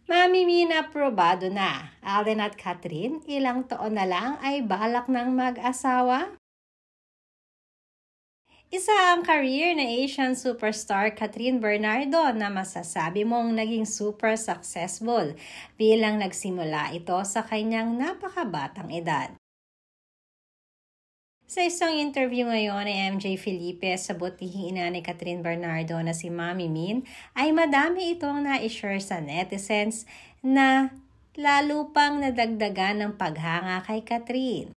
Mami Min aprobado na. Alden at Catherine, ilang taon na lang ay balak ng mag-asawa? Isa ang career na Asian superstar Catherine Bernardo na masasabi mong naging super successful bilang nagsimula ito sa kanyang napakabatang edad. Sa isang interview ngayon ni MJ Felipe sa butihing ina ni Catherine Bernardo na si Mami Min, ay madami itong na-share sa netizens na lalo pang nadagdagan ng paghanga kay Catherine.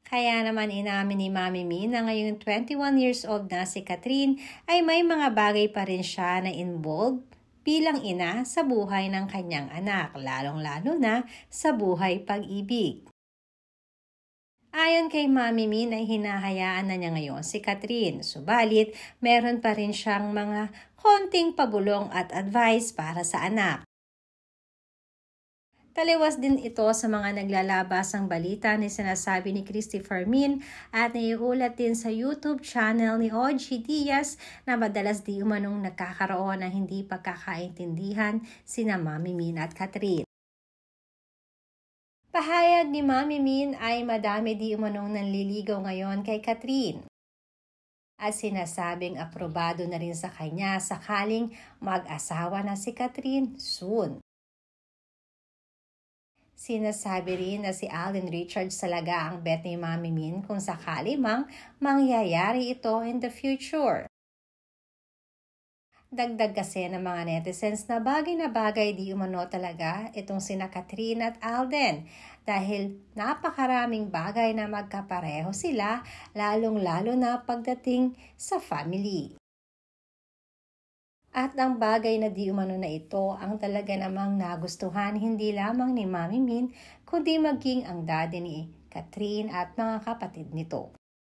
Kaya naman inamin ni Mami Min na ngayong 21 years old na si Catherine ay may mga bagay pa rin siya na involved bilang ina sa buhay ng kanyang anak, lalong-lalo na sa buhay pag-ibig. Ayon kay Mami Min ay hinahayaan na niya ngayon si Catherine, subalit meron pa rin siyang mga konting pabulong at advice para sa anak. Taliwas din ito sa mga naglalabasang balita na sinasabi ni Christopher Min at naiulat din sa YouTube channel ni OG Diaz na madalas di umanong nagkakaroon ng hindi pagkakaintindihan sina Mami Min at Catherine. Pahayag ni Mami Min ay madami di umanong nanliligaw ngayon kay Catherine. At sinasabing aprobado na rin sa kanya sakaling mag-asawa na si Catherine soon. Sinasabi rin na si Alden Richards talaga ang bet ni Mami Min kung sakali mang mangyayari ito in the future. Dagdag kasi ng mga netizens na bagay di umano talaga itong sina Catherine at Alden dahil napakaraming bagay na magkapareho sila lalong-lalo na pagdating sa family. At ang bagay na di umano na ito ang talaga namang nagustuhan hindi lamang ni Mami Min kundi maging ang daddy ni Catherine at mga kapatid nito.